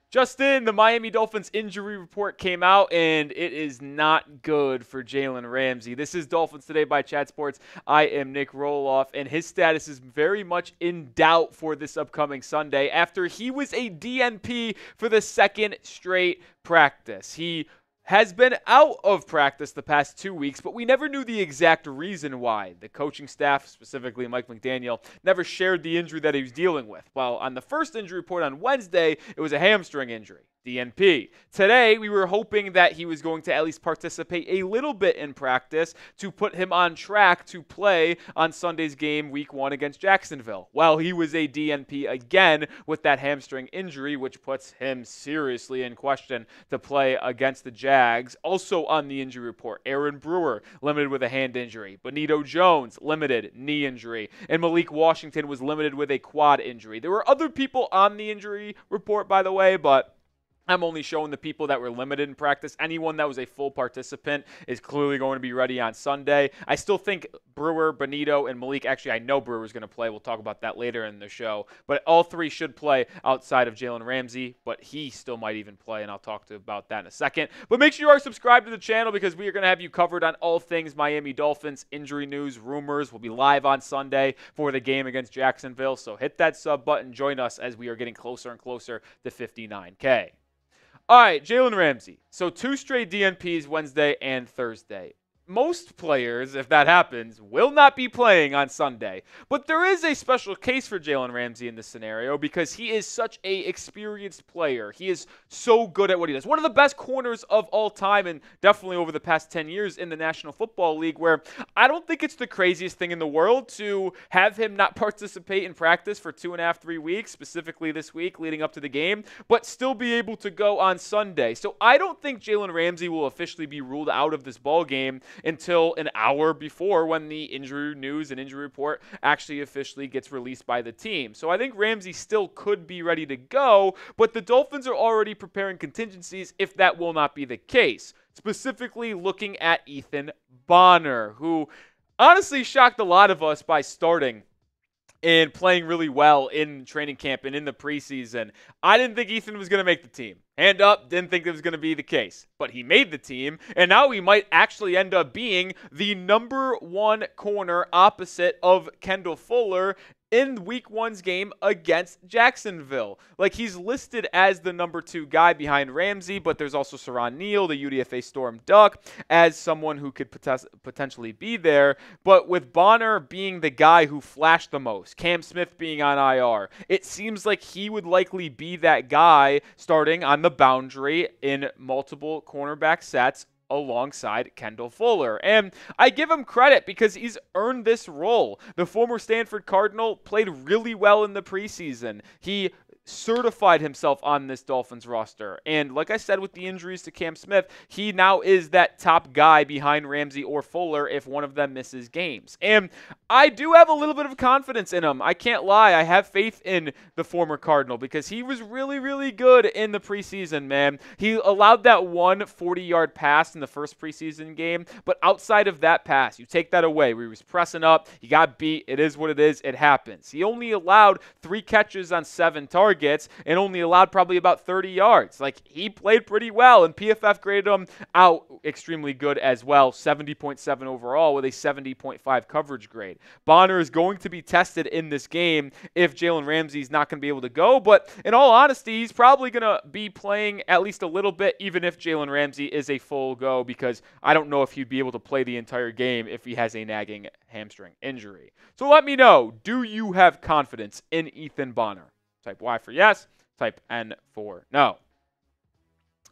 Just in, the Miami Dolphins injury report came out, and it is not good for Jalen Ramsey. This is Dolphins Today by Chat Sports. I am Nick Roloff, and his status is very much in doubt for this upcoming Sunday after he was a DNP for the second straight practice. He has been out of practice the past 2 weeks, but we never knew the exact reason why. The coaching staff, specifically Mike McDaniel, never shared the injury that he was dealing with. Well, on the first injury report on Wednesday, it was a hamstring injury. DNP. Today, we were hoping that he was going to at least participate a little bit in practice to put him on track to play on Sunday's game week 1 against Jacksonville. Well, he was a DNP again with that hamstring injury, which puts him seriously in question to play against the Jags. Also on the injury report, Aaron Brewer, limited with a hand injury. Benito Jones, limited knee injury. And Malik Washington was limited with a quad injury. There were other people on the injury report, by the way, but I'm only showing the people that were limited in practice. Anyone that was a full participant is clearly going to be ready on Sunday. I still think Brewer, Benito, and Malik, actually I know Brewer's going to play. We'll talk about that later in the show. But all three should play outside of Jalen Ramsey, but he still might even play, and I'll talk about that in a second. But make sure you are subscribed to the channel because we are going to have you covered on all things Miami Dolphins, injury news, rumors. We'll be live on Sunday for the game against Jacksonville. So hit that sub button. Join us as we are getting closer and closer to 59K. All right, Jalen Ramsey. So 2 straight DNPs Wednesday and Thursday. Most players, if that happens, will not be playing on Sunday. But there is a special case for Jalen Ramsey in this scenario because he is such an experienced player. He is so good at what he does. One of the best corners of all time and definitely over the past 10 years in the National Football League, where I don't think it's the craziest thing in the world to have him not participate in practice for 2.5, 3 weeks, specifically this week leading up to the game, but still be able to go on Sunday. So I don't think Jalen Ramsey will officially be ruled out of this ball game until an hour before when the injury news and injury report actually officially gets released by the team. So I think Ramsey still could be ready to go, but the Dolphins are already preparing contingencies if that will not be the case. Specifically looking at Ethan Bonner, who honestly shocked a lot of us by starting and playing really well in training camp and in the preseason. I didn't think Ethan was going to make the team. Hand up, didn't think that was going to be the case. But he made the team, and now he might actually end up being the number 1 corner opposite of Kendall Fuller in week 1's game against Jacksonville. Like, he's listed as the number 2 guy behind Ramsey, but there's also Saran Neal, the UDFA Storm Duck, as someone who could potentially be there. But with Bonner being the guy who flashed the most, Cam Smith being on IR, it seems like he would likely be that guy starting on the boundary in multiple cornerback sets alongside Kendall Fuller. And I give him credit because he's earned this role. The former Stanford Cardinal played really well in the preseason. He certified himself on this Dolphins roster. And like I said, with the injuries to Cam Smith, he now is that top guy behind Ramsey or Fuller if one of them misses games. And I do have a little bit of confidence in him. I can't lie. I have faith in the former Cardinal because he was really, really good in the preseason, man. He allowed that one 40-yard pass in the first preseason game, but outside of that pass, you take that away where he was pressing up, he got beat, it is what it is, it happens. He only allowed 3 catches on 7 targets and only allowed probably about 30 yards. Like, he played pretty well, and PFF graded him out extremely good as well, 70.7 overall with a 70.5 coverage grade. Bonner is going to be tested in this game if Jalen Ramsey's not going to be able to go, but in all honesty, he's probably going to be playing at least a little bit even if Jalen Ramsey is a full go because I don't know if he'd be able to play the entire game if he has a nagging hamstring injury. So let me know, do you have confidence in Ethan Bonner? Type Y for yes, type N for no.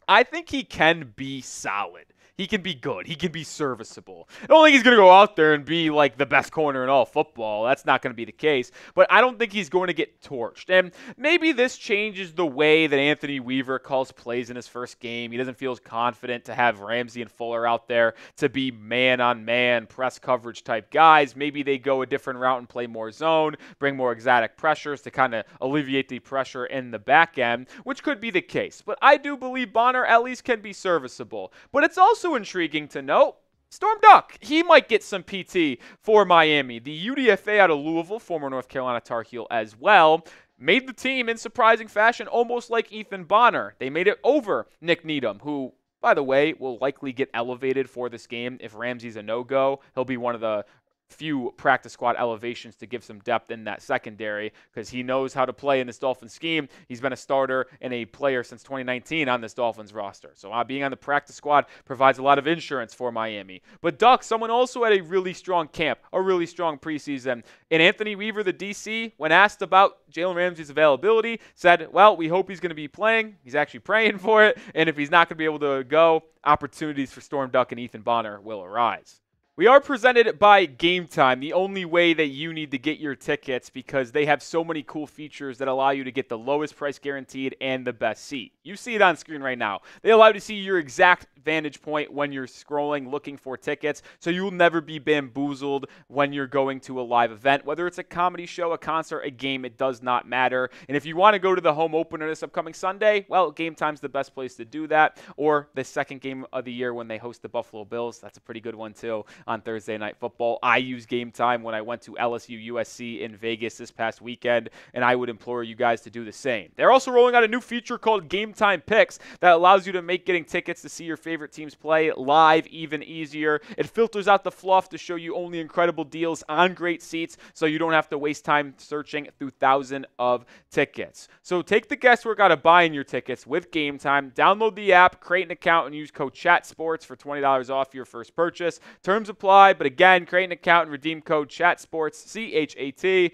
I think he can be solid. He can be good. He can be serviceable. I don't think he's going to go out there and be like the best corner in all football. That's not going to be the case. But I don't think he's going to get torched. And maybe this changes the way that Anthony Weaver calls plays in his first game. He doesn't feel as confident to have Ramsey and Fuller out there to be man-on-man, press coverage type guys. Maybe they go a different route and play more zone, bring more exotic pressures to kind of alleviate the pressure in the back end, which could be the case. But I do believe Bonner at least can be serviceable. But it's also intriguing to note Storm Duck, he might get some PT for Miami. The UDFA out of Louisville, former North Carolina Tar Heel as well, made the team in surprising fashion, almost like Ethan Bonner. They made it over Nick Needham, who, by the way, will likely get elevated for this game. If Ramsey's a no-go, he'll be one of the few practice squad elevations to give some depth in that secondary because he knows how to play in this Dolphins scheme. He's been a starter and a player since 2019 on this Dolphins roster. So being on the practice squad provides a lot of insurance for Miami. But Duck, someone also had a really strong camp, a really strong preseason. And Anthony Weaver, the DC, when asked about Jalen Ramsey's availability, said, well, we hope he's going to be playing. He's actually praying for it. And if he's not going to be able to go, opportunities for Storm Duck and Ethan Bonner will arise. We are presented by Game Time, the only way that you need to get your tickets because they have so many cool features that allow you to get the lowest price guaranteed and the best seat. You see it on screen right now. They allow you to see your exact vantage point when you're scrolling looking for tickets, so you'll never be bamboozled when you're going to a live event. Whether it's a comedy show, a concert, a game, it does not matter. And if you want to go to the home opener this upcoming Sunday, well, Game Time's the best place to do that. Or the second game of the year when they host the Buffalo Bills. That's a pretty good one too on Thursday Night Football. I use Game Time when I went to LSU USC in Vegas this past weekend, and I would implore you guys to do the same. They're also rolling out a new feature called Game Time Picks that allows you to make getting tickets to see your favorite teams play live even easier. It filters out the fluff to show you only incredible deals on great seats so you don't have to waste time searching through thousands of tickets. So take the guesswork out of buying your tickets with Game Time. Download the app, create an account, and use code CHATSPORTS for $20 off your first purchase. Terms apply, but again, create an account and redeem code CHATSPORTS, CHATSPORTS,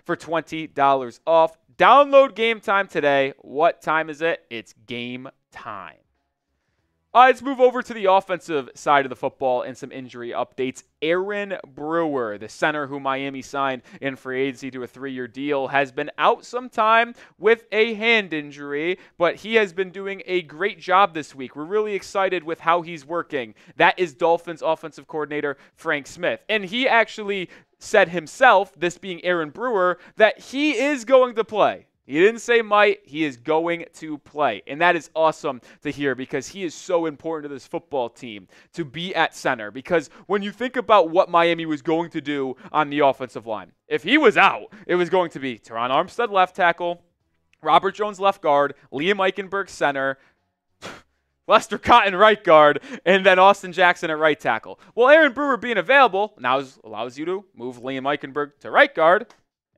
for $20 off. Download Game Time today. What time is it? It's game time. All right, let's move over to the offensive side of the football and some injury updates. Aaron Brewer, the center who Miami signed in free agency to a 3-year deal, has been out some time with a hand injury, but he has been doing a great job this week. We're really excited with how he's working. That is Dolphins offensive coordinator Frank Smith. And he actually said himself, this being Aaron Brewer, that he is going to play. He didn't say might. He is going to play. And that is awesome to hear because he is so important to this football team to be at center. Because when you think about what Miami was going to do on the offensive line, if he was out, it was going to be Teron Armstead left tackle, Robert Jones left guard, Liam Eichenberg center, Lester Cotton right guard, and then Austin Jackson at right tackle. Well, Aaron Brewer being available now allows you to move Liam Eichenberg to right guard,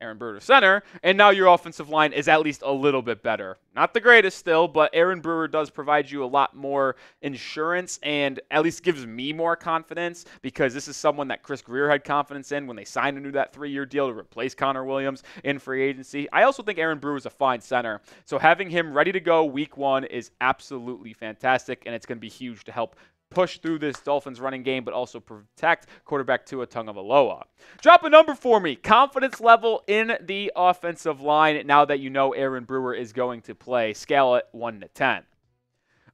Aaron Brewer to center, and now your offensive line is at least a little bit better. Not the greatest still, but Aaron Brewer does provide you a lot more insurance and at least gives me more confidence because this is someone that Chris Greer had confidence in when they signed him to that 3-year deal to replace Connor Williams in free agency. I also think Aaron Brewer is a fine center, so having him ready to go week 1 is absolutely fantastic, and it's going to be huge to help push through this Dolphins running game, but also protect quarterback Tua Tagovailoa. Drop a number for me. Confidence level in the offensive line now that you know Aaron Brewer is going to play. Scale it 1 to 10.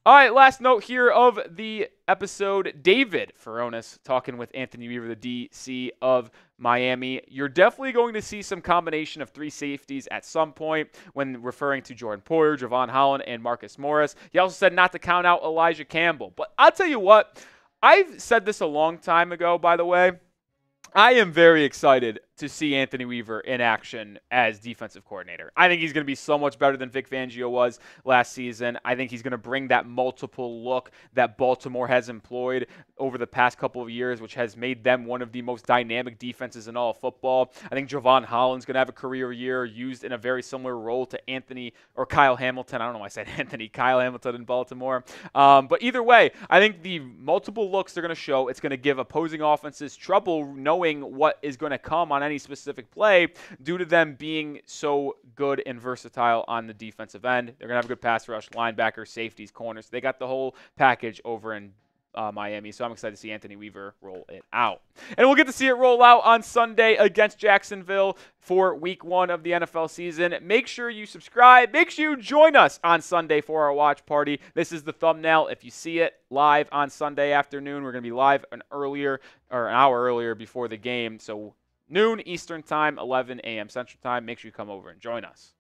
All right, last note here of the episode. David Furones talking with Anthony Weaver, the DC of Miami. You're definitely going to see some combination of 3 safeties at some point when referring to Jordan Poyer, Javon Holland, and Marcus Morris. He also said not to count out Elijah Campbell. But I'll tell you what, I've said this a long time ago, by the way. I am very excited to see Anthony Weaver in action as defensive coordinator. I think he's going to be so much better than Vic Fangio was last season. I think he's going to bring that multiple look that Baltimore has employed over the past couple of years, which has made them one of the most dynamic defenses in all of football. I think Javon Holland's going to have a career year used in a very similar role to Anthony or Kyle Hamilton. I don't know why I said Anthony. Kyle Hamilton in Baltimore. But either way, I think the multiple looks they're going to show, it's going to give opposing offenses trouble knowing what is going to come on any specific play due to them being so good and versatile on the defensive end. They're going to have a good pass rush, linebackers, safeties, corners. They got the whole package over in Miami, so I'm excited to see Anthony Weaver roll it out. And we'll get to see it roll out on Sunday against Jacksonville for week 1 of the NFL season. Make sure you subscribe. Make sure you join us on Sunday for our watch party. This is the thumbnail. If you see it live on Sunday afternoon, we're going to be live an hour earlier before the game, so noon Eastern Time, 11 a.m. Central Time. Make sure you come over and join us.